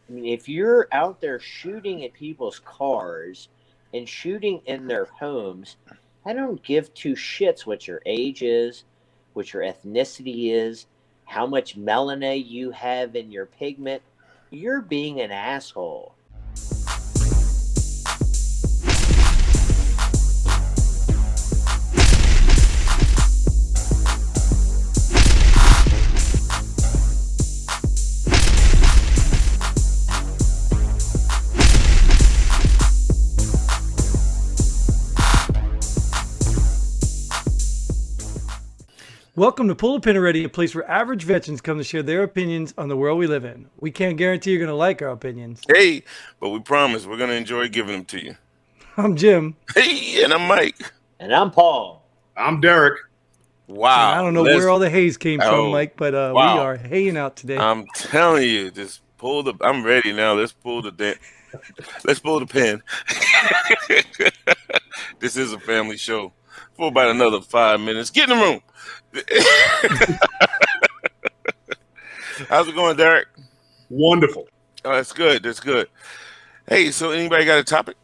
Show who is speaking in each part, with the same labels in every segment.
Speaker 1: I mean, if you're out there shooting at people's cars and shooting in their homes, I don't give two shits what your age is, what your ethnicity is, how much melanin you have in your pigment. You're being an asshole.
Speaker 2: Welcome to Pull a Pin Already, a place where average veterans come to share their opinions on the world we live in. We can't guarantee you're going to like our opinions.
Speaker 3: Hey, but we promise we're going to enjoy giving them to you.
Speaker 2: I'm Jim.
Speaker 3: Hey, and I'm Mike.
Speaker 1: And I'm Paul.
Speaker 4: I'm Derek.
Speaker 3: Wow.
Speaker 2: And I don't know where all the haze came from, Mike, but we are haying out today.
Speaker 3: I'm telling you, just pull the. I'm ready now. Let's pull the pin. This is a family show for about another 5 minutes. Get in the room. How's it going, Derek?
Speaker 4: Wonderful.
Speaker 3: Oh, that's good. That's good. Hey, so anybody got a topic?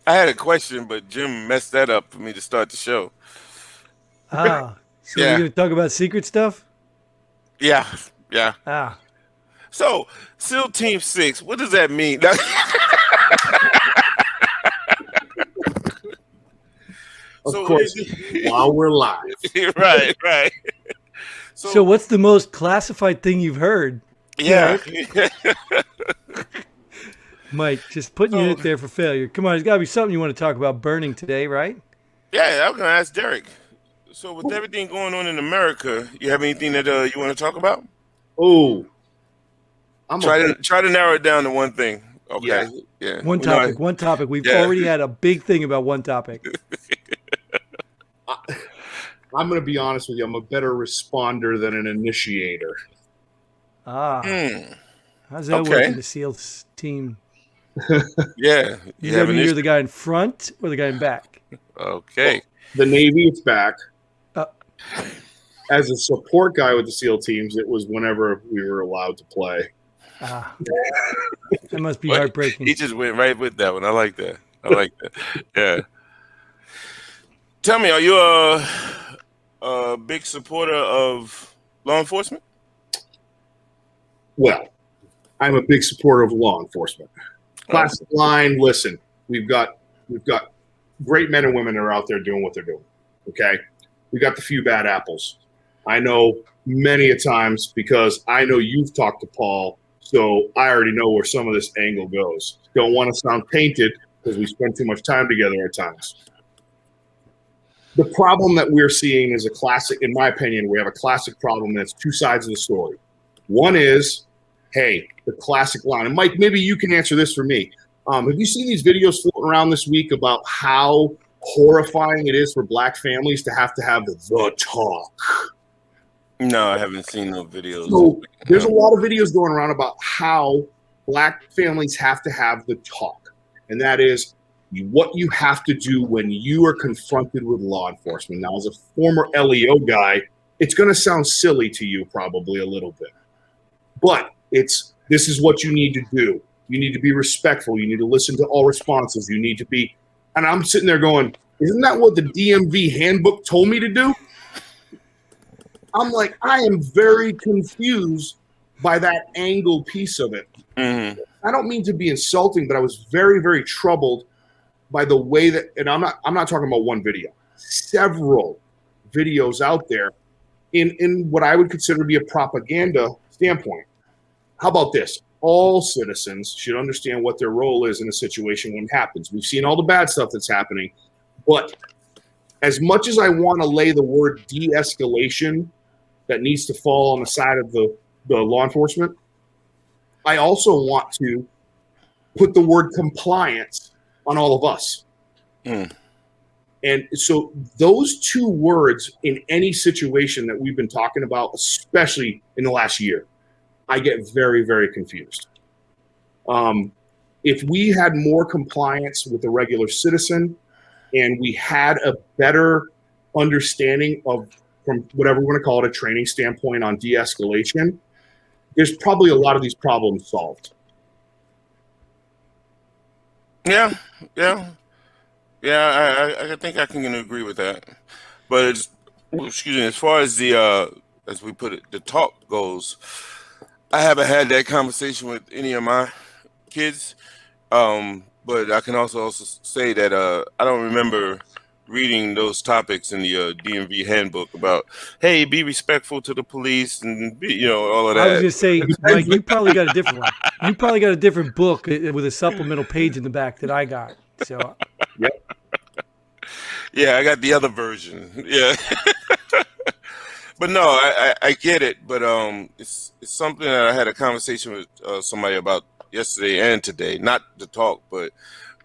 Speaker 3: I had a question, but Jim messed that up for me to start the show.
Speaker 2: So yeah. We're going to talk about secret stuff?
Speaker 3: Yeah. So, SEAL Team 6, what does that mean?
Speaker 4: Of course, while we're live.
Speaker 3: Right.
Speaker 2: So what's the most classified thing you've heard?
Speaker 3: Yeah.
Speaker 2: Mike, just putting you in there for failure. Come on, there's got to be something you want to talk about burning today, right?
Speaker 3: Yeah, I'm going to ask Derek. So with everything going on in America, you have anything that you want to talk about?
Speaker 4: Oh.
Speaker 3: Try to narrow it down to one thing. Okay. Yeah.
Speaker 2: One topic. We've already had a big thing about one topic.
Speaker 4: I'm going to be honest with you. I'm a better responder than an initiator.
Speaker 2: How's that working, the SEALs team?
Speaker 3: Yeah.
Speaker 2: You're the guy in front or the guy in back?
Speaker 3: Okay.
Speaker 4: Well, the Navy is back. As a support guy with the SEAL teams, it was whenever we were allowed to play.
Speaker 2: That must be heartbreaking.
Speaker 3: He just went right with that one. I like that. Yeah. Tell me, are you a big supporter of law enforcement?
Speaker 4: Well, I'm a big supporter of law enforcement. Classic line, listen, we've got great men and women that are out there doing what they're doing. Okay? We got the few bad apples. I know many a times because I know you've talked to Paul, so I already know where some of this angle goes. Don't want to sound tainted because we spend too much time together at times. The problem that we're seeing is a classic, in my opinion, we have a classic problem that's two sides of the story. One is, hey, the classic line. And Mike, maybe you can answer this for me. Have you seen these videos floating around this week about how horrifying it is for black families to have the talk?
Speaker 3: No, I haven't seen no videos.
Speaker 4: So there's a lot of videos going around about how black families have to have the talk. And that is what you have to do when you are confronted with law enforcement. Now, as a former LEO guy, it's going to sound silly to you probably a little bit. But this is what you need to do. You need to be respectful. You need to listen to all responses. You need to be, and I'm sitting there going, isn't that what the DMV handbook told me to do? I'm like, I am very confused by that angle piece of it.
Speaker 3: Mm-hmm.
Speaker 4: I don't mean to be insulting, but I was very, very troubled by the way that, and I'm not talking about one video, several videos out there in what I would consider to be a propaganda standpoint. How about this? All citizens should understand what their role is in a situation when it happens. We've seen all the bad stuff that's happening, but as much as I want to lay the word de-escalation that needs to fall on the side of the law enforcement, I also want to put the word compliance on all of us. And so those two words in any situation that we've been talking about, especially in the last year, I get very, very confused. If we had more compliance with the regular citizen and we had a better understanding of, from whatever we want to call it, a training standpoint on de-escalation, there's probably a lot of these problems solved.
Speaker 3: Yeah, yeah, yeah. I think I can agree with that. But excuse me, as far as the as we put it, the talk goes, I haven't had that conversation with any of my kids. But I can also say that I don't remember reading those topics in the DMV handbook about, hey, be respectful to the police and all of
Speaker 2: I was
Speaker 3: that.
Speaker 2: gonna say, Mike, you probably got a different one. You probably got a different book with a supplemental page in the back that I got. So
Speaker 4: Yep.
Speaker 3: Yeah, I got the other version. Yeah. But no, I get it. But it's something that I had a conversation with somebody about yesterday and today. Not to talk, but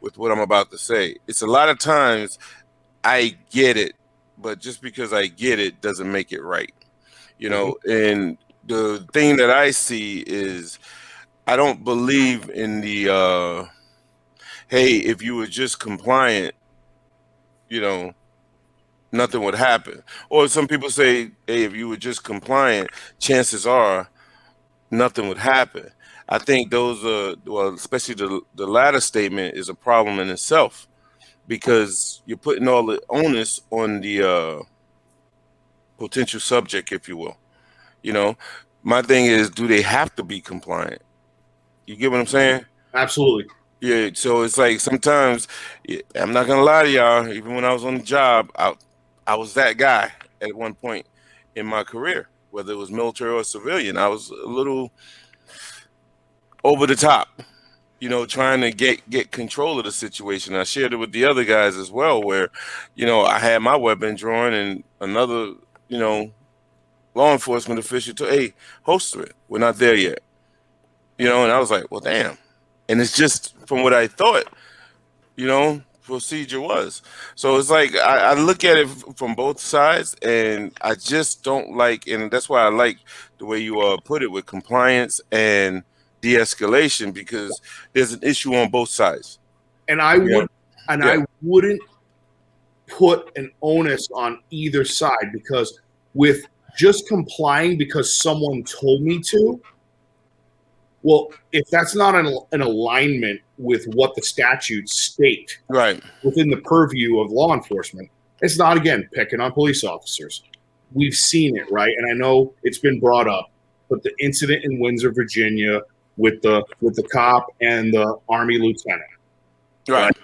Speaker 3: with what I'm about to say. It's a lot of times I get it, but just because I get it doesn't make it right. And the thing that I see is I don't believe in the hey, if you were just compliant, nothing would happen. Or some people say, hey, if you were just compliant, chances are nothing would happen. I think those are, well, especially the latter statement is a problem in itself, because you're putting all the onus on the potential subject, if you will. My thing is, do they have to be compliant? You get what I'm saying?
Speaker 4: Absolutely.
Speaker 3: Yeah. So it's like sometimes, I'm not gonna lie to y'all. Even when I was on the job, I was that guy at one point in my career, whether it was military or civilian. I was a little over the top, trying to get control of the situation. I shared it with the other guys as well, where, I had my weapon drawn and another, law enforcement official told, hey, holster it. We're not there yet. And I was like, well, damn. And it's just from what I thought, procedure was. So it's like I look at it from both sides, and I just don't like, and that's why I like the way you put it with compliance and de-escalation, because there's an issue on both sides.
Speaker 4: And I wouldn't put an onus on either side, because with just complying because someone told me to, well, if that's not an alignment with what the statutes state,
Speaker 3: right,
Speaker 4: within the purview of law enforcement, it's not, again, picking on police officers. We've seen it, right? And I know it's been brought up, but the incident in Windsor, Virginia, with the cop and the Army lieutenant,
Speaker 3: right?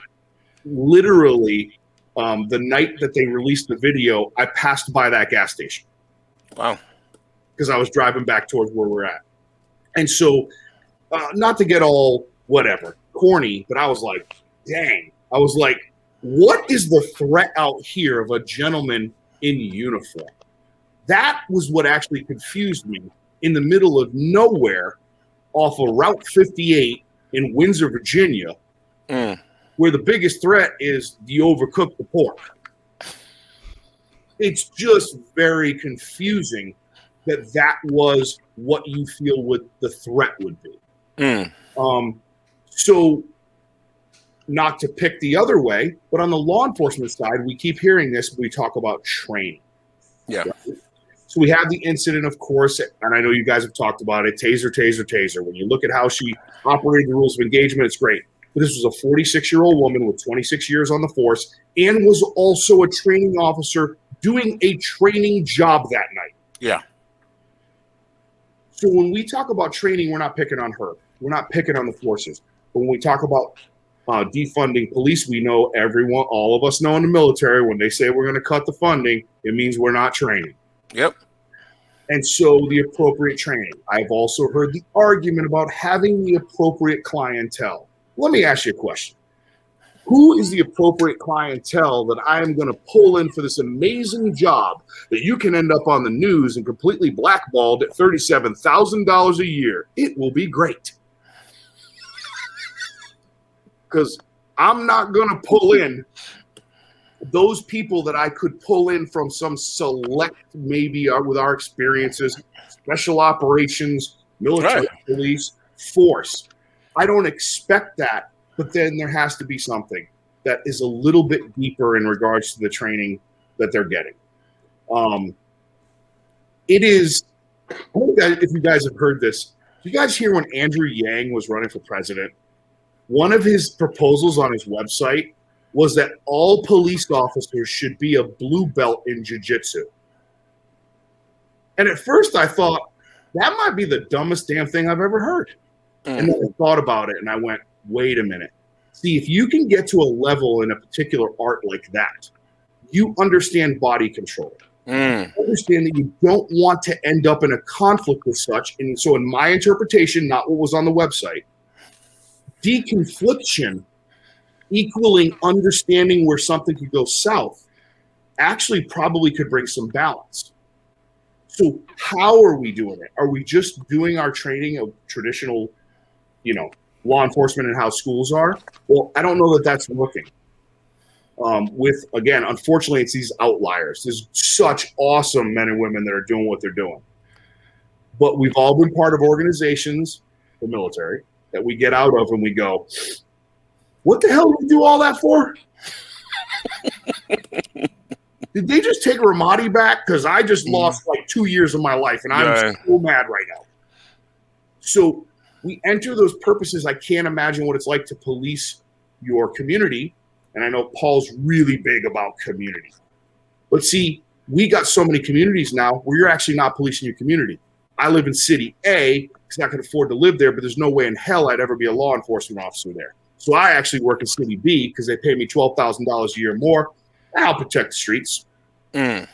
Speaker 4: Literally, the night that they released the video, I passed by that gas station.
Speaker 3: Wow.
Speaker 4: Because I was driving back towards where we're at. And so, not to get all whatever, corny, but I was like, dang. I was like, what is the threat out here of a gentleman in uniform? That was what actually confused me, in the middle of nowhere off of Route 58 in Windsor, Virginia, where the biggest threat is the overcooked the pork. It's just very confusing that was what you feel the threat would be. So, not to pick the other way, but on the law enforcement side, we keep hearing this. We talk about training.
Speaker 3: Yeah.
Speaker 4: Right? So we have the incident, of course, and I know you guys have talked about it. Taser, taser, taser. When you look at how she operated the rules of engagement, it's great. But this was a 46-year-old woman with 26 years on the force, and was also a training officer doing a training job that night.
Speaker 3: Yeah.
Speaker 4: So when we talk about training, we're not picking on her. We're not picking on the forces. But when we talk about defunding police, we know all of us know in the military, when they say we're going to cut the funding, it means we're not training.
Speaker 3: Yep.
Speaker 4: And so the appropriate training. I've also heard the argument about having the appropriate clientele. Let me ask you a question. Who is the appropriate clientele that I am going to pull in for this amazing job that you can end up on the news and completely blackballed at $37,000 a year? It will be great. Because I'm not going to pull in those people that I could pull in from some select, maybe with our experiences, special operations, military police force. I don't expect that, but then there has to be something that is a little bit deeper in regards to the training that they're getting. It is, I don't know if you guys have heard this, you guys hear when Andrew Yang was running for president? One of his proposals on his website was that all police officers should be a blue belt in jiu-jitsu. And at first I thought, that might be the dumbest damn thing I've ever heard. And then I thought about it and I went, wait a minute. See, if you can get to a level in a particular art like that, you understand body control. Understand that you don't want to end up in a conflict with such. And so in my interpretation, not what was on the website, deconfliction equaling understanding where something could go south actually probably could bring some balance. So how are we doing it? Are we just doing our training of traditional, law enforcement and how schools are? Well, I don't know that that's working. Again, unfortunately, it's these outliers. There's such awesome men and women that are doing what they're doing. But we've all been part of organizations, the military, that we get out of and we go, what the hell did we do all that for? Did they just take Ramadi back? Because I just lost like 2 years of my life and I'm so mad right now. So we enter those purposes. I can't imagine what it's like to police your community. And I know Paul's really big about community. But see, we got so many communities now where you're actually not policing your community. I live in City A because I can afford to live there, but there's no way in hell I'd ever be a law enforcement officer there. So I actually work in City B because they pay me $12,000 a year more. I'll protect the streets. That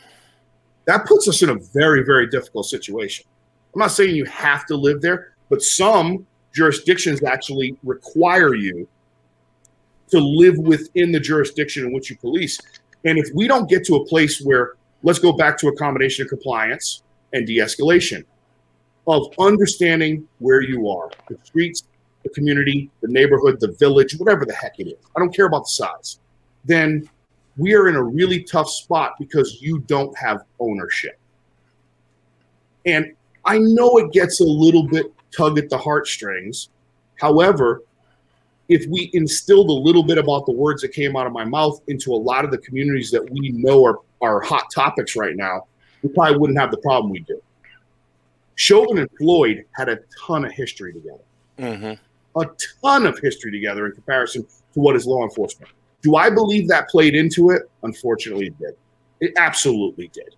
Speaker 4: puts us in a very, very difficult situation. I'm not saying you have to live there, but some jurisdictions actually require you to live within the jurisdiction in which you police. And if we don't get to a place where, let's go back to a combination of compliance and de-escalation, of understanding where you are, the streets, the community, the neighborhood, the village, whatever the heck it is. I don't care about the size. Then we are in a really tough spot because you don't have ownership. And I know it gets a little bit tug at the heartstrings. However, if we instilled a little bit about the words that came out of my mouth into a lot of the communities that we know are hot topics right now, we probably wouldn't have the problem we do. Chauvin and Floyd had a ton of history together. A ton of history together in comparison to what is law enforcement. Do I believe that played into it? Unfortunately, it did. It absolutely did.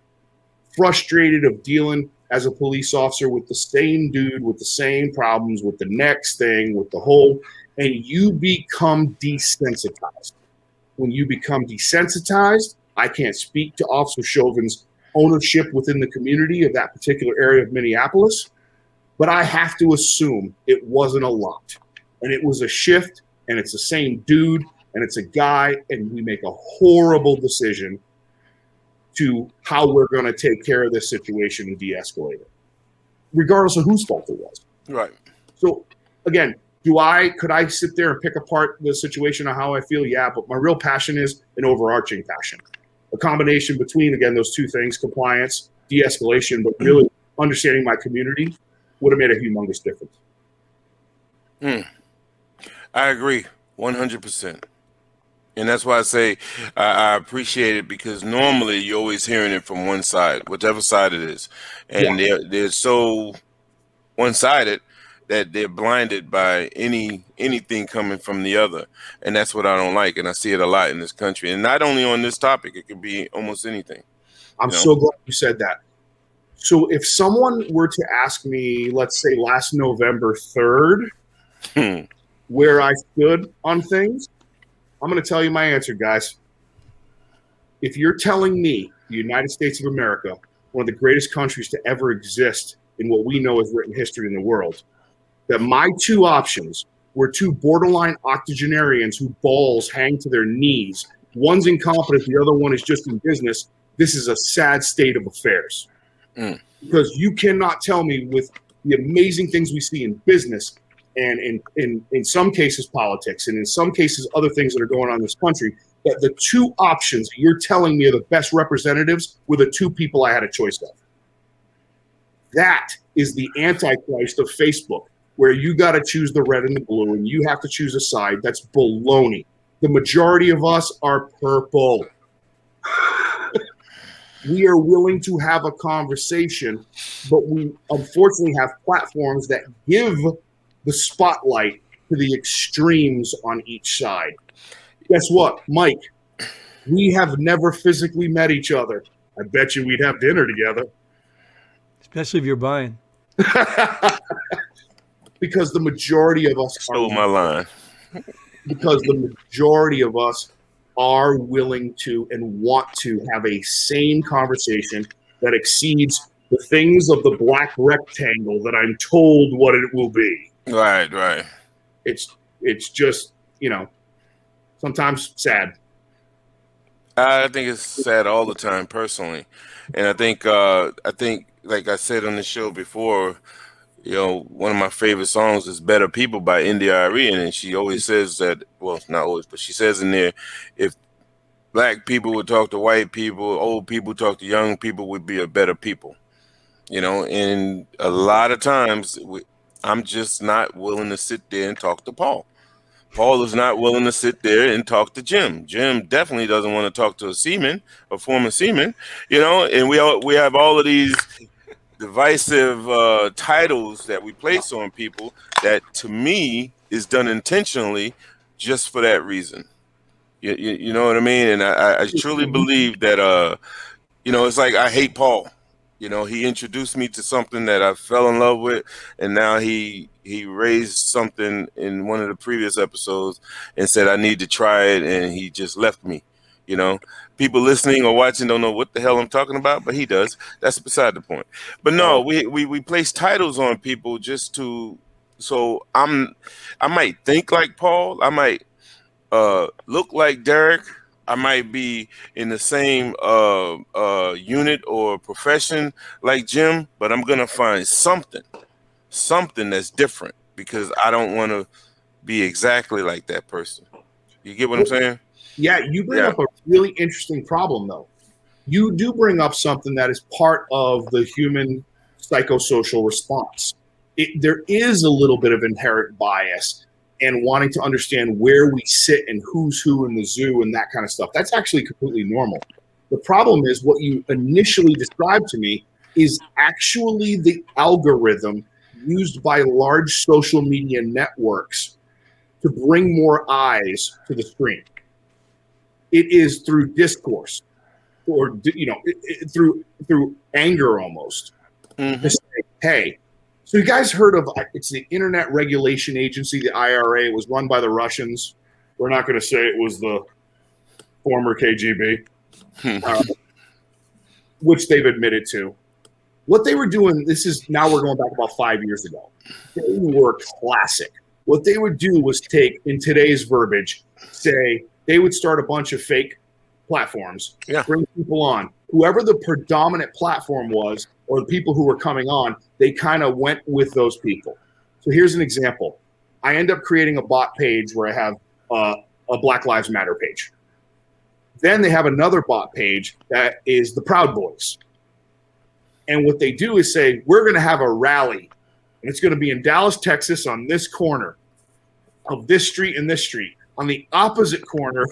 Speaker 4: Frustrated of dealing as a police officer with the same dude, with the same problems, with the next thing, with the whole, and you become desensitized. When you become desensitized, I can't speak to Officer Chauvin's ownership within the community of that particular area of Minneapolis, but I have to assume it wasn't a lot. And it was a shift, and it's the same dude, and it's a guy, and we make a horrible decision to how we're going to take care of this situation and de-escalate it, regardless of whose fault it was.
Speaker 3: Right.
Speaker 4: So, again, could I sit there and pick apart the situation of how I feel? Yeah, but my real passion is an overarching passion. A combination between, again, those two things, compliance, de-escalation, but really understanding my community would have made a humongous difference.
Speaker 3: I agree 100%. And that's why I say I appreciate it, because normally you're always hearing it from one side, whichever side it is. And they're so one-sided that they're blinded by anything coming from the other. And that's what I don't like. And I see it a lot in this country. And not only on this topic, it could be almost anything.
Speaker 4: I'm so glad you said that. So if someone were to ask me, let's say last November 3rd, where I stood on things, I'm going to tell you my answer, guys. If you're telling me the United States of America, one of the greatest countries to ever exist in what we know as written history in the world, that my two options were two borderline octogenarians whose balls hang to their knees, one's incompetent, the other one is just in business, this is a sad state of affairs. Because you cannot tell me, with the amazing things we see in business and in some cases politics, and in some cases other things that are going on in this country, that the two options that you're telling me are the best representatives were the two people I had a choice of. That is the antichrist of Facebook, where you got to choose the red and the blue and you have to choose a side. That's baloney. The majority of us are purple. We are willing to have a conversation, but we unfortunately have platforms that give the spotlight to the extremes on each side. Guess what, Mike? We have never physically met each other. I bet you we'd have dinner together.
Speaker 2: Especially if you're buying.
Speaker 4: Because the majority of us
Speaker 3: Stole my line.
Speaker 4: Because the majority of us are willing to and want to have a sane conversation that exceeds the things of the black rectangle that I'm told what it will be.
Speaker 3: Right.
Speaker 4: It's just, sometimes sad.
Speaker 3: I think it's sad all the time, personally, and I think like I said on the show before, one of my favorite songs is "Better People" by India.Arie, and she always says that. Well, not always, but she says in there, if black people would talk to white people, old people talk to young people, would be a better people. And a lot of times I'm just not willing to sit there and talk to Paul. Paul is not willing to sit there and talk to Jim. Jim definitely doesn't want to talk to a former seaman, and we have all of these divisive titles that we place on people that, to me, is done intentionally just for that reason. You know what I mean? And I truly believe that, it's like I hate Paul. He introduced me to something that I fell in love with, and now he raised something in one of the previous episodes and said I need to try it, and he just left me. People listening or watching don't know what the hell I'm talking about, but he does. That's beside the point. But no, we place titles on people just so I might think like Paul, I might look like Derek, I might be in the same unit or profession like Jim, but I'm gonna find something that's different because I don't want to be exactly like that person. You get what I'm saying?
Speaker 4: Yeah, you bring up a really interesting problem, though. You do bring up something that is part of the human psychosocial response. There is a little bit of inherent bias and wanting to understand where we sit and who's who in the zoo and that kind of stuff. That's actually completely normal. The problem is what you initially described to me is actually the algorithm used by large social media networks to bring more eyes to the screen. It is through discourse or, through anger almost.
Speaker 3: Mm-hmm.
Speaker 4: To say, hey, so you guys heard of, it's the Internet Regulation Agency, the IRA. It was run by the Russians. We're not going to say it was the former KGB, which they've admitted to. What they were doing, now we're going back about 5 years ago. They were classic. What they would do was take, in today's verbiage, say they would start a bunch of fake platforms, bring people on. Whoever the predominant platform was, or the people who were coming on, they kind of went with those people. So here's an example. I end up creating a bot page where I have a Black Lives Matter page. Then they have another bot page that is the Proud Boys. And what they do is say, we're going to have a rally, and it's going to be in Dallas, Texas, on this corner of this street and this street. On the opposite corner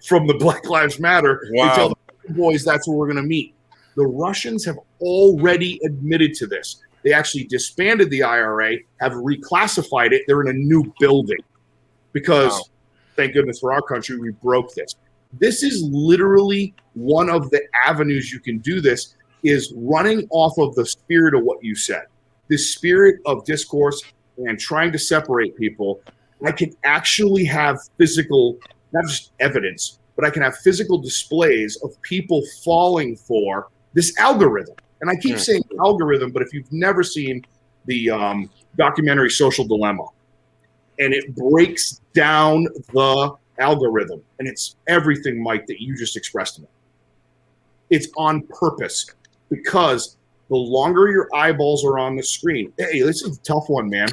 Speaker 4: from the Black Lives Matter, they tell the boys that's where we're going to meet. The Russians have already admitted to this. They actually disbanded the IRA, have reclassified it. They're in a new building because, thank goodness for our country, we broke this. This is literally one of the avenues you can do this, is running off of the spirit of what you said. This spirit of discourse and trying to separate people. I can actually have physical, not just evidence, but I can have physical displays of people falling for this algorithm. And I keep saying algorithm, but if you've never seen the documentary Social Dilemma, and it breaks down the algorithm, and it's everything, Mike, that you just expressed to me. It's on purpose because the longer your eyeballs are on the screen, hey, this is a tough one, man.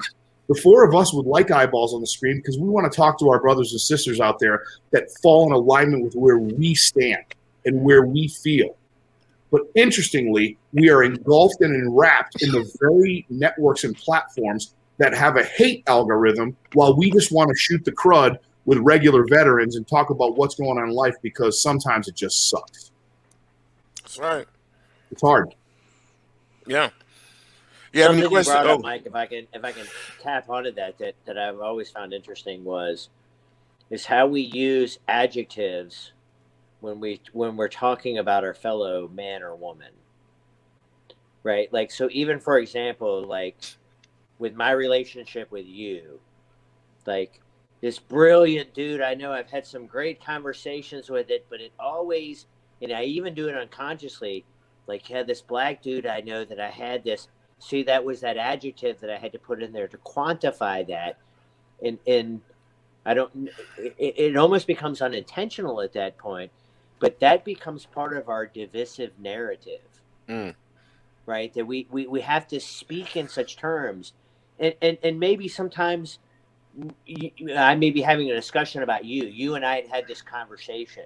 Speaker 4: The four of us would like eyeballs on the screen because we want to talk to our brothers and sisters out there that fall in alignment with where we stand and where we feel. But interestingly, we are engulfed and enwrapped in the very networks and platforms that have a hate algorithm while we just want to shoot the crud with regular veterans and talk about what's going on in life because sometimes it just sucks.
Speaker 3: That's right.
Speaker 4: It's hard.
Speaker 3: Yeah. You have any
Speaker 1: Something you
Speaker 3: questions?
Speaker 1: brought up,
Speaker 3: Oh,
Speaker 1: Mike, if I can tap onto that I've always found interesting is how we use adjectives when we're talking about our fellow man or woman. Right? Like, so even for example, like with my relationship with you, like this brilliant dude, I know I've had some great conversations with it, but it always, and I even do it unconsciously, like, yeah, this black dude, I know that I had this. See, that was that adjective that I had to put in there to quantify that. And I don't, it almost becomes unintentional at that point, but that becomes part of our divisive narrative, right? That we have to speak in such terms. And maybe sometimes I may be having a discussion about you. You and I had this conversation,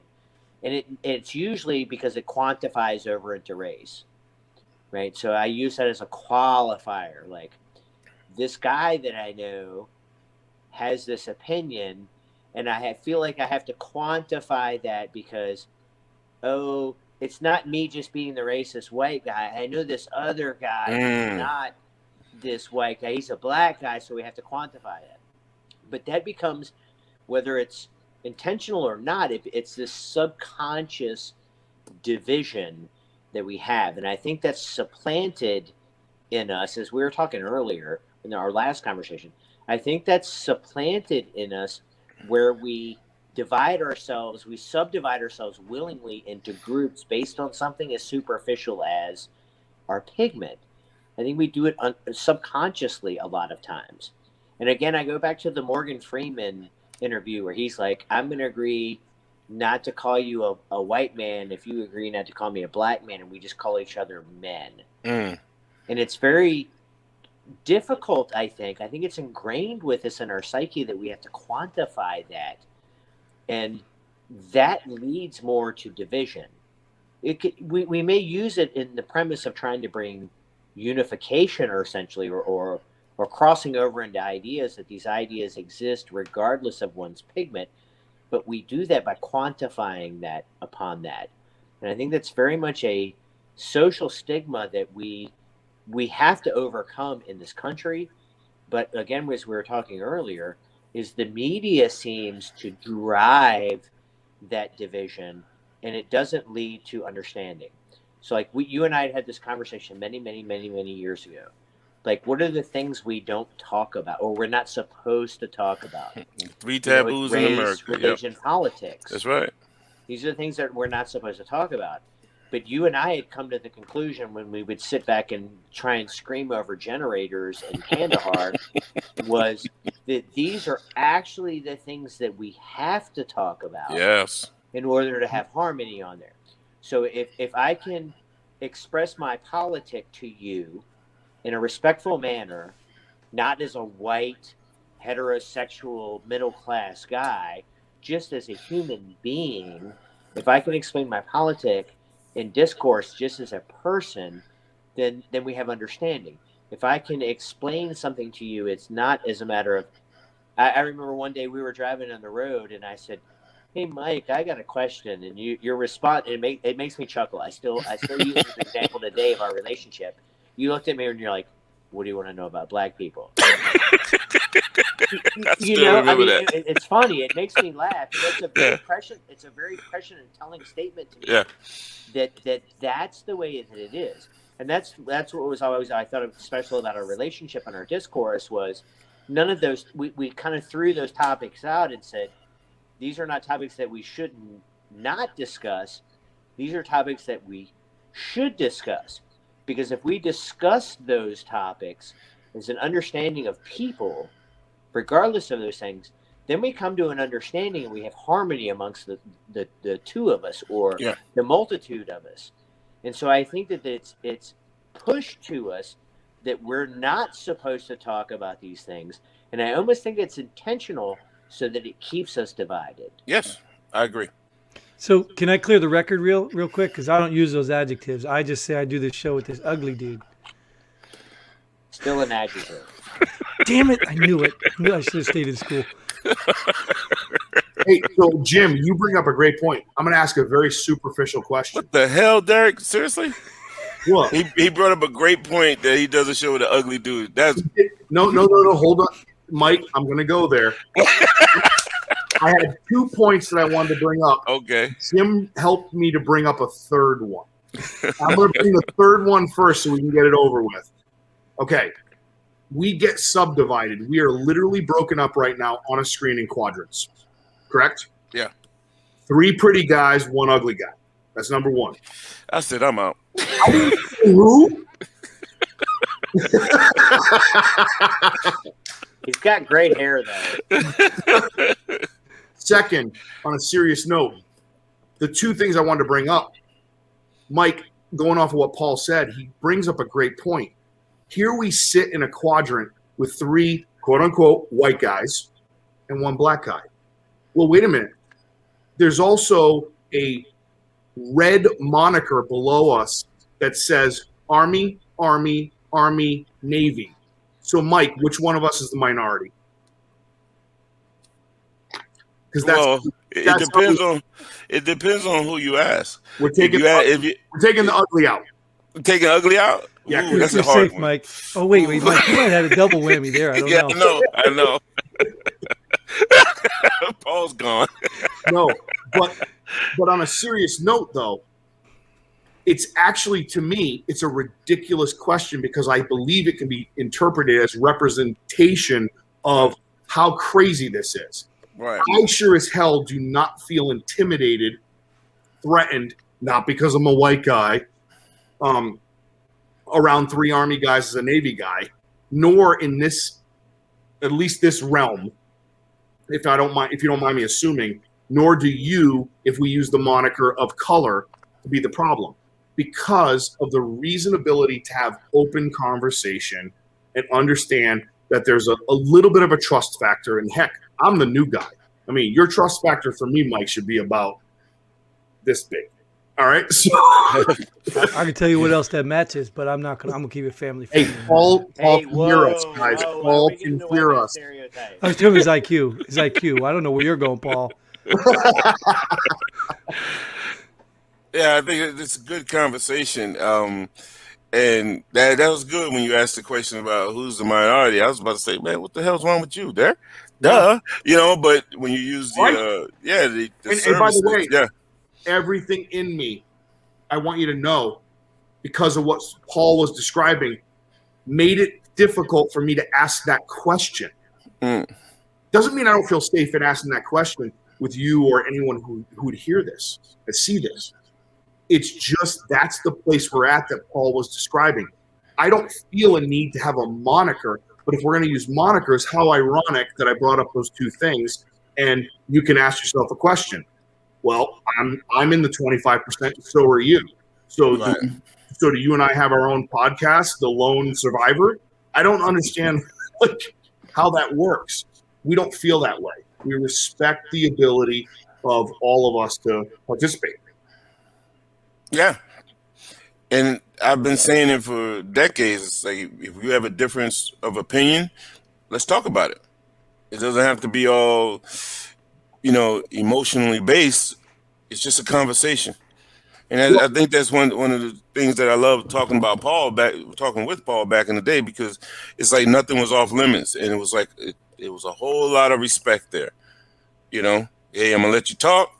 Speaker 1: and it's usually because it quantifies over into race, right? So I use that as a qualifier. Like, this guy that I know has this opinion, and feel like I have to quantify that because, oh, it's not me just being the racist white guy. I know this other guy who's not this white guy. He's a black guy, so we have to quantify it. But that becomes, whether it's intentional or not, it's this subconscious division that we have. And I think that's supplanted in us, as we were talking earlier in our last conversation. I think that's supplanted in us where we subdivide ourselves willingly into groups based on something as superficial as our pigment. I think we do it subconsciously a lot of times. And again, I go back to the Morgan Freeman interview where he's like, I'm going to agree not to call you a white man if you agree not to call me a black man, and we just call each other men. And it's very difficult, I think. I think it's ingrained with us in our psyche that we have to quantify that. And that leads more to division. We may use it in the premise of trying to bring unification, or essentially, or crossing over into ideas, that these ideas exist regardless of one's pigment, but we do that by quantifying that upon that. And I think that's very much a social stigma that we have to overcome in this country. But again, as we were talking earlier, is the media seems to drive that division, and it doesn't lead to understanding. So like you and I had this conversation many, many, many, many years ago. Like, what are the things we don't talk about, or we're not supposed to talk about?
Speaker 3: 3 taboos in America.
Speaker 1: Religion, politics.
Speaker 3: That's right.
Speaker 1: These are the things that we're not supposed to talk about. But you and I had come to the conclusion, when we would sit back and try and scream over generators in Kandahar, was that these are actually the things that we have to talk about.
Speaker 3: Yes.
Speaker 1: In order to have harmony on there. So if I can express my politic to you in a respectful manner, not as a white, heterosexual, middle-class guy, just as a human being, if I can explain my politic in discourse just as a person, then we have understanding. If I can explain something to you, it's not as a matter of, I remember one day we were driving on the road and I said, hey, Mike, I got a question. And your response, it makes me chuckle. I still use this example today of our relationship. You looked at me and you're like, what do you want to know about black people? It's funny. It makes me laugh. It's a very prescient and telling statement to me. Yeah. That's the way that it is. And that's what was always, I thought, special about our relationship and our discourse was none of those, we kind of threw those topics out and said, these are not topics that we should not discuss. These are topics that we should discuss. Because if we discuss those topics as an understanding of people, regardless of those things, then we come to an understanding and we have harmony amongst the two of us, or the multitude of us. And so I think that it's pushed to us that we're not supposed to talk about these things. And I almost think it's intentional so that it keeps us divided.
Speaker 3: Yes, I agree.
Speaker 2: So can I clear the record real quick? Because I don't use those adjectives. I just say I do this show with this ugly dude.
Speaker 1: Still an adjective.
Speaker 2: Damn it. I knew it. I knew I should have stayed in school.
Speaker 4: Hey, so Jim, you bring up a great point. I'm going to ask a very superficial question.
Speaker 3: What the hell, Derek? Seriously?
Speaker 4: What?
Speaker 3: He brought up a great point that he does a show with an ugly dude. That's
Speaker 4: No. Hold on, Mike. I'm going to go there. I had 2 points that I wanted to bring up.
Speaker 3: okay.
Speaker 4: Jim helped me to bring up a third one. I'm going to bring the third one first so we can get it over with. Okay. We get subdivided. We are literally broken up right now on a screen in quadrants. Correct?
Speaker 3: Yeah.
Speaker 4: 3 pretty guys, 1 ugly guy. That's number 1.
Speaker 3: I said I'm out.
Speaker 4: Who?
Speaker 1: He's got great hair, though.
Speaker 4: Second, on a serious note, the 2 things I wanted to bring up, Mike, going off of what Paul said, he brings up a great point. Here we sit in a quadrant with 3, quote unquote, white guys and 1 black guy. Well, wait a minute. There's also a red moniker below us that says Army, Army, Army, Navy. So, Mike, which one of us is the minority? Because
Speaker 3: it depends on who you ask.
Speaker 4: We're taking the ugly out.
Speaker 3: Taking ugly out.
Speaker 4: Yeah,
Speaker 3: Ooh, that's
Speaker 2: You're
Speaker 3: a hard
Speaker 2: safe,
Speaker 3: one.
Speaker 2: Mike. Oh wait, Mike, you might have had a double whammy there. I don't know.
Speaker 3: I know. Paul's gone.
Speaker 4: No, but on a serious note, though, it's actually, to me, it's a ridiculous question because I believe it can be interpreted as representation of how crazy this is.
Speaker 3: Right.
Speaker 4: I sure as hell do not feel intimidated, threatened, not because I'm a white guy, around 3 Army guys as a Navy guy, nor in this, at least this realm, if you don't mind me assuming, nor do you if we use the moniker of color to be the problem, because of the reasonability to have open conversation and understand that there's a little bit of a trust factor. And heck, I'm the new guy. I mean, your trust factor for me, Mike, should be about this big. All right. So
Speaker 2: I can tell you what else that matches, but I'm gonna keep it family
Speaker 4: hey,
Speaker 2: friendly.
Speaker 4: Paul
Speaker 1: Hey,
Speaker 4: can hear us, guys.
Speaker 1: whoa,
Speaker 4: Paul
Speaker 1: we
Speaker 4: can
Speaker 1: getting away
Speaker 4: hear
Speaker 1: with
Speaker 4: us.
Speaker 1: stereotypes.
Speaker 2: I was telling his IQ. His IQ. I don't know where you're going, Paul.
Speaker 3: Yeah, I think it's a good conversation. And that was good when you asked the question about who's the minority. I was about to say, man, what the hell's wrong with you there? Duh. But when you use the services,
Speaker 4: And by the way,
Speaker 3: yeah.
Speaker 4: everything in me, I want you to know, because of what Paul was describing, made it difficult for me to ask that question. Doesn't mean I don't feel safe in asking that question with you or anyone who would hear this and see this. It's just that's the place we're at that Paul was describing. I don't feel a need to have a moniker, but if we're going to use monikers, how ironic that I brought up those 2 things, and you can ask yourself a question. Well, I'm in the 25%, so are you. So,
Speaker 3: Right.
Speaker 4: do you and I have our own podcast, The Lone Survivor? I don't understand how that works. We don't feel that way. We respect the ability of all of us to participate.
Speaker 3: Yeah. And I've been saying it for decades. It's like if you have a difference of opinion, let's talk about it. It doesn't have to be all, emotionally based. It's just a conversation. And I think that's one of the things that I love talking with Paul back in the day, because it's like nothing was off limits. And it was like it was a whole lot of respect there. Hey, I'm gonna let you talk.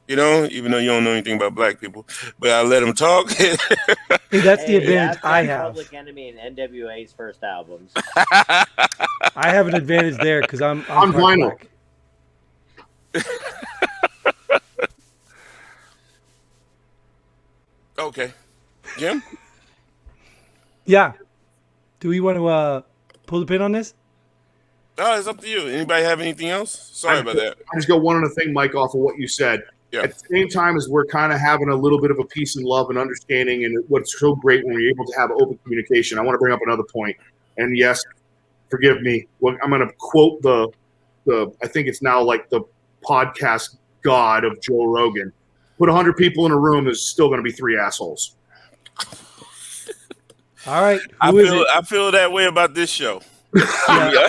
Speaker 3: Even though you don't know anything about black people, but I let them talk.
Speaker 2: Hey, that's the advantage
Speaker 1: that's
Speaker 2: I
Speaker 1: like
Speaker 2: have.
Speaker 1: Public Enemy and NWA's first albums.
Speaker 2: I have an advantage there because I'm
Speaker 4: On
Speaker 2: part
Speaker 4: vinyl.
Speaker 2: black.
Speaker 3: Okay, Jim.
Speaker 2: Yeah. Do we want to pull the pin on this?
Speaker 3: Oh, it's up to you. Anybody have anything else? Sorry about that.
Speaker 4: I just got one other thing, Mike, off of what you said.
Speaker 3: Yeah.
Speaker 4: At the same time as we're kind of having a little bit of a peace and love and understanding, and what's so great when we're able to have open communication, I want to bring up another point. And yes, forgive me. I'm going to quote the I think it's now like the podcast god of Joe Rogan. Put 100 people in a room, there's still going to be 3 assholes.
Speaker 2: All right.
Speaker 3: I feel that way about this show.
Speaker 2: Yeah.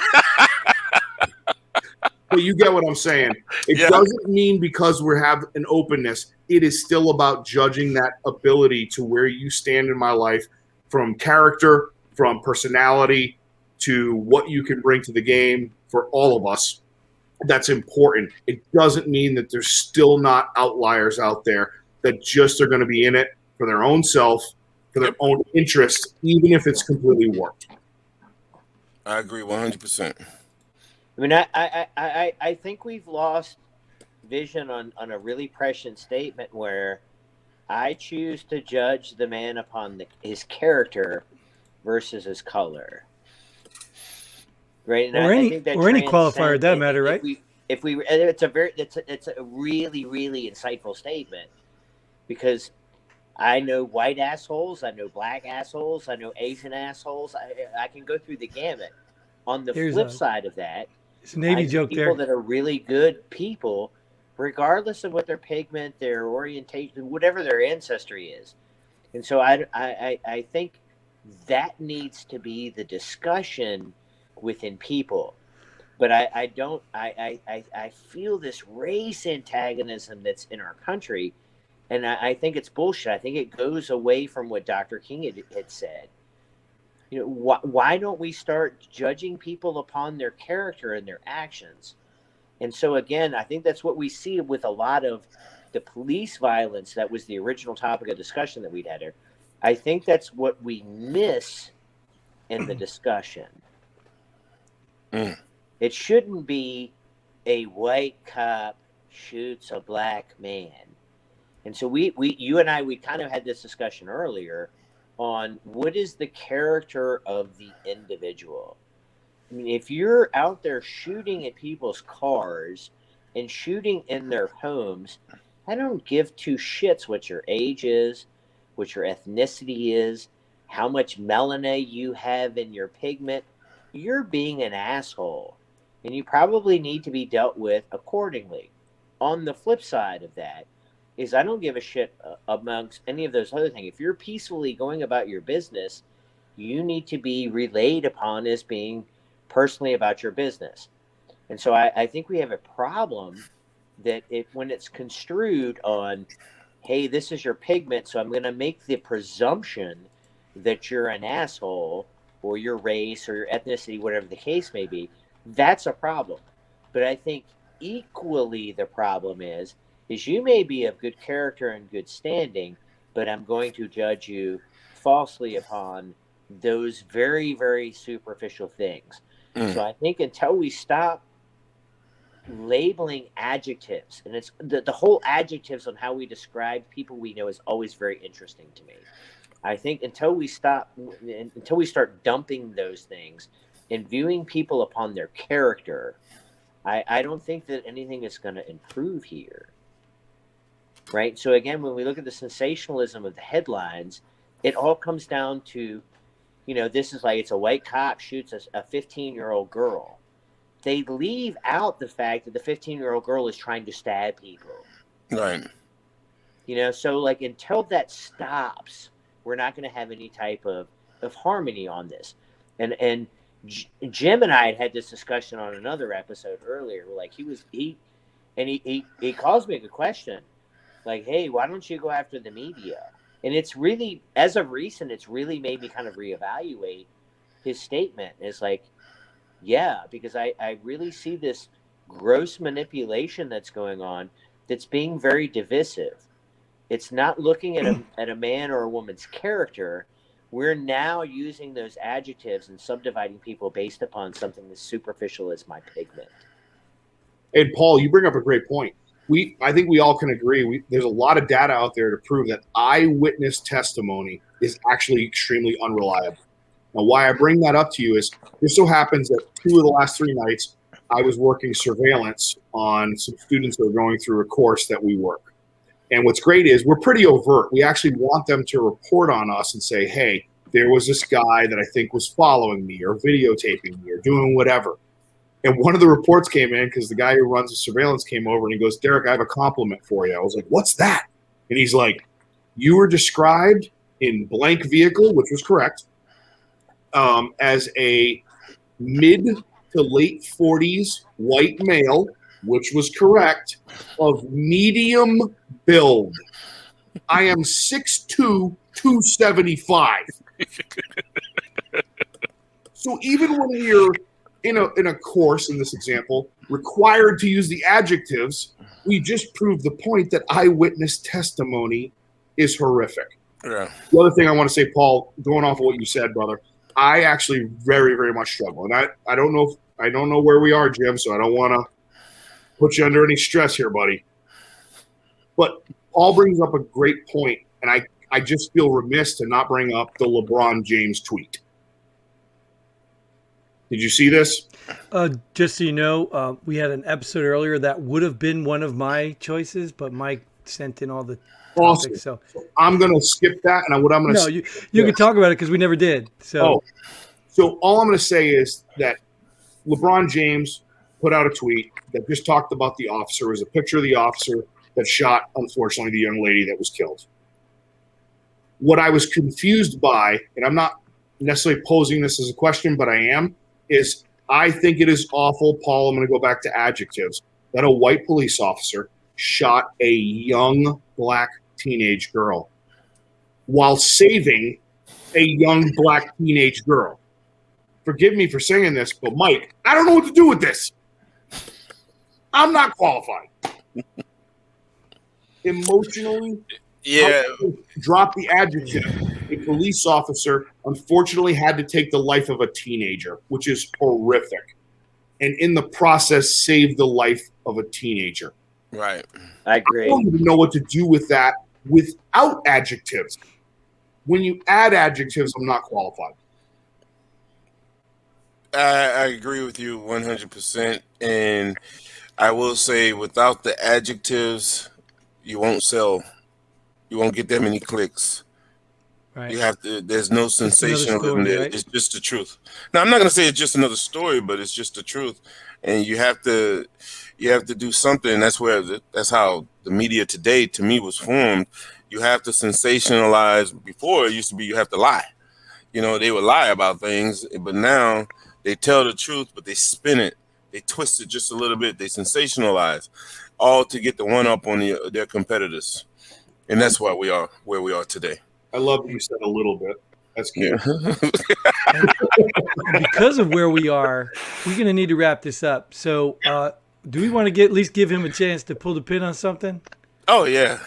Speaker 4: but you get what I'm saying. It
Speaker 3: Yeah.
Speaker 4: doesn't mean because we have an openness, it is still about judging that ability to where you stand in my life, from character, from personality, to what you can bring to the game for all of us. That's important. It doesn't mean that there's still not outliers out there that just are going to be in it for their own self, for their own interest, even if it's completely warped.
Speaker 3: I agree 100%.
Speaker 1: I mean, I think we've lost vision on a really prescient statement where I choose to judge the man upon his character versus his color. Right, and
Speaker 2: or
Speaker 1: I
Speaker 2: any
Speaker 1: think that
Speaker 2: or any qualifier, that matter,
Speaker 1: if
Speaker 2: right?
Speaker 1: it's a really insightful statement, because I know white assholes, I know black assholes, I know Asian assholes. I can go through the gamut. On the flip side of that,
Speaker 2: it's a Navy
Speaker 1: I know
Speaker 2: joke
Speaker 1: people
Speaker 2: there.
Speaker 1: that are really good people, regardless of what their pigment, their orientation, whatever their ancestry is. And so I think that needs to be the discussion within people. But I feel this race antagonism that's in our country, and I think it's bullshit. I think it goes away from what Dr. King had said. You know, why don't we start judging people upon their character and their actions? And so again, I think that's what we see with a lot of the police violence. That was the original topic of discussion that we'd had here. I think that's what we miss in the discussion. It shouldn't be a white cop shoots a black man. And so you and I, we kind of had this discussion earlier on what is the character of the individual. I mean, if you're out there shooting at people's cars and shooting in their homes, I don't give two shits what your age is, what your ethnicity is, how much melanin you have in your pigment. You're being an asshole, and you probably need to be dealt with accordingly. On the flip side of that is I don't give a shit amongst any of those other things. If you're peacefully going about your business, you need to be relayed upon as being personally about your business. And so I think we have a problem that when it's construed on, hey, this is your pigment, so I'm going to make the presumption that you're an asshole, or your race or your ethnicity, whatever the case may be, that's a problem. But I think equally the problem is you may be of good character and good standing, but I'm going to judge you falsely upon those very, very superficial things. So I think until we stop labeling adjectives, and it's the whole adjectives on how we describe people we know is always very interesting to me. I think until we start dumping those things and viewing people upon their character, I don't think that anything is going to improve here. Right? So again, when we look at the sensationalism of the headlines, it all comes down to, this is like, it's a white cop shoots a 15-year-old girl. They leave out the fact that the 15-year-old girl is trying to stab people.
Speaker 3: Right.
Speaker 1: So like until that stops, we're not going to have any type of harmony on this. And Jim and I had this discussion on another episode earlier. Like he calls me a question, like, hey, why don't you go after the media? And it's really, as of recent, it's really made me kind of reevaluate his statement. It's like, yeah, because I really see this gross manipulation that's going on that's being very divisive. It's not looking at a man or a woman's character. We're now using those adjectives and subdividing people based upon something as superficial as my pigment.
Speaker 4: And Paul, you bring up a great point. I think we all can agree. There's a lot of data out there to prove that eyewitness testimony is actually extremely unreliable. Now, why I bring that up to you is this so happens that 2 of the last 3 nights, I was working surveillance on some students that are going through a course that we work. And what's great is we're pretty overt. We actually want them to report on us and say, hey, there was this guy that I think was following me or videotaping me or doing whatever. And one of the reports came in because the guy who runs the surveillance came over and he goes, Derek, I have a compliment for you. I was like, what's that? And he's like, you were described in blank vehicle, which was correct, as a mid to late 40s white male, which was correct, of medium build. I am 6'2", 275. So even when we're in a course, in this example, required to use the adjectives, we just proved the point that eyewitness testimony is horrific.
Speaker 3: Yeah.
Speaker 4: The other thing I want to say, Paul, going off of what you said, brother, I actually very, very much struggle. And I don't know where we are, Jim, so I don't want to put you under any stress here, buddy. But Paul brings up a great point, and I just feel remiss to not bring up the LeBron James tweet. Did you see this?
Speaker 2: Just so you know, we had an episode earlier that would have been one of my choices, but Mike sent in all the
Speaker 4: Awesome.
Speaker 2: topics. So
Speaker 4: I'm going to skip that, and what I'm going to
Speaker 2: you can talk about it because we never did. So
Speaker 4: all I'm going to say is that LeBron James put out a tweet that just talked about the officer. It was a picture of the officer that shot, unfortunately, the young lady that was killed. What I was confused by, and I'm not necessarily posing this as a question, but I am, is I think it is awful, Paul, I'm going to go back to adjectives, that a white police officer shot a young black teenage girl while saving a young black teenage girl. Forgive me for saying this, but Mike, I don't know what to do with this. I'm not qualified. Emotionally, drop the adjective. A police officer unfortunately had to take the life of a teenager, which is horrific, and in the process saved the life of a teenager.
Speaker 3: Right.
Speaker 1: I agree.
Speaker 4: I don't even know what to do with that without adjectives. When you add adjectives, I'm not qualified.
Speaker 3: I agree with you 100%. And I will say, without the adjectives, you won't sell. You won't get that many clicks.
Speaker 2: right.
Speaker 3: You have to. There's no sensationalism
Speaker 2: story,
Speaker 3: there.
Speaker 2: right?
Speaker 3: It's just the truth. Now, I'm not going to say it's just another story, but it's just the truth. And you have to do something. That's how the media today, to me, was formed. You have to sensationalize. Before, it used to be you have to lie. They would lie about things, but now they tell the truth, but they spin it. They twist it just a little bit. They sensationalize, all to get the one up on their competitors. And that's why we are where we are today.
Speaker 4: I love that you said a little bit. That's cute.
Speaker 2: And because of where we are, we're going to need to wrap this up. So do we want to at least give him a chance to pull the pin on something?
Speaker 3: Oh, yeah.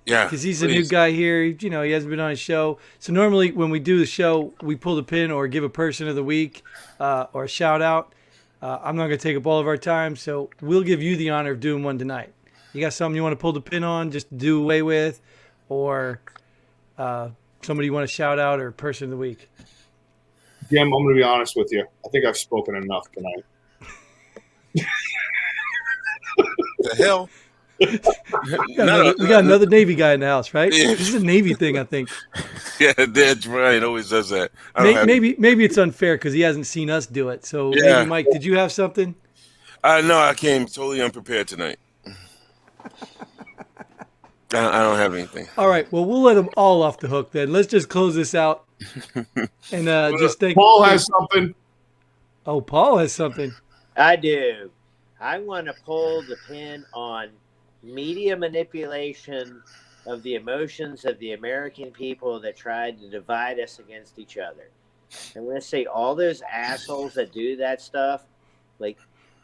Speaker 3: Yeah.
Speaker 2: Because he's a new guy here. He hasn't been on a show. So normally when we do the show, we pull the pin or give a person of the week or a shout out. I'm not going to take up all of our time, so we'll give you the honor of doing one tonight. You got something you want to pull the pin on, just do away with, or somebody you want to shout out or person of the week?
Speaker 4: Jim, I'm going to be honest with you. I think I've spoken enough tonight.
Speaker 3: The hell?
Speaker 2: We got another Navy guy in the house, right?
Speaker 3: Yeah.
Speaker 2: This is a Navy thing, I think.
Speaker 3: Yeah, Dad Brian always does that.
Speaker 2: Maybe it's unfair because he hasn't seen us do it. So maybe, Mike, did you have something?
Speaker 3: No, I came totally unprepared tonight. I don't have anything.
Speaker 2: All right. Well, we'll let them all off the hook then. Let's just close this out. And just thank
Speaker 4: Paul has something.
Speaker 2: Oh, Paul has something.
Speaker 1: I do. I want to pull the pin on media manipulation of the emotions of the American people that tried to divide us against each other. I'm going to say all those assholes that do that stuff, like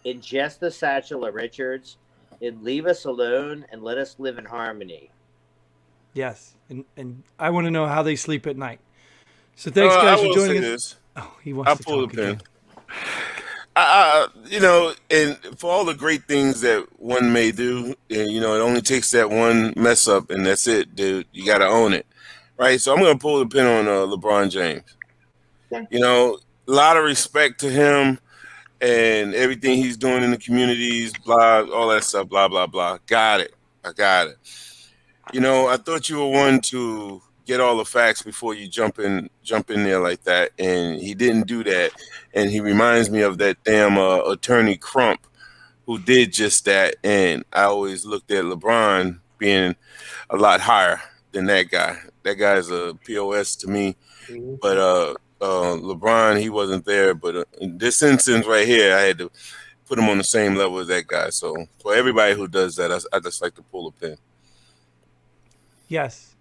Speaker 1: ingest the satchel of Richards and leave us alone and let us live in harmony.
Speaker 2: Yes. And I want to know how they sleep at night. So thanks, guys, for joining us.
Speaker 3: This.
Speaker 2: Oh, he wants to
Speaker 3: pull
Speaker 2: talk
Speaker 3: the pin.
Speaker 2: again.
Speaker 3: And for all the great things that one may do, it only takes that one mess up, and that's it, dude. You got to own it, right? So I'm going to pull the pin on LeBron James. A lot of respect to him and everything he's doing in the communities, blah, all that stuff, blah, blah, blah. Got it. I got it. I thought you were one to get all the facts before you jump in there like that, and he didn't do that. And he reminds me of that damn attorney Crump who did just that. And I always looked at LeBron being a lot higher than that guy. That guy's a POS to me. But LeBron, he wasn't there, but in this instance right here, I had to put him on the same level as that guy. So for everybody who does that, I just like to pull a pin.
Speaker 2: Yes.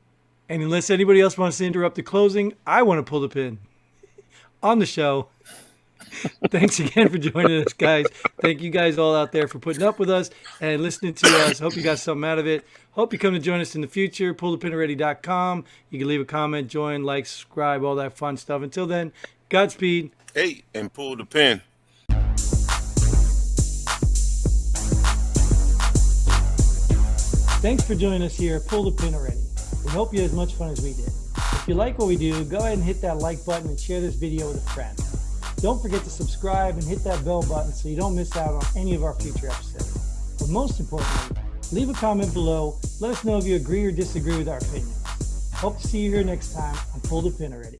Speaker 2: And unless anybody else wants to interrupt the closing, I want to pull the pin on the show. Thanks again for joining us, guys. Thank you guys all out there for putting up with us and listening to us. Hope you got something out of it. Hope you come to join us in the future. PullThePinAlready.com. You can leave a comment, join, like, subscribe, all that fun stuff. Until then, Godspeed.
Speaker 3: Hey, and pull the pin.
Speaker 2: Thanks for joining us here at Pull the Pin Already. We hope you had as much fun as we did. If you like what we do, go ahead and hit that like button and share this video with a friend. Don't forget to subscribe and hit that bell button so you don't miss out on any of our future episodes. But most importantly, leave a comment below. Let us know if you agree or disagree with our opinions. Hope to see you here next time on Pull the Pin Already.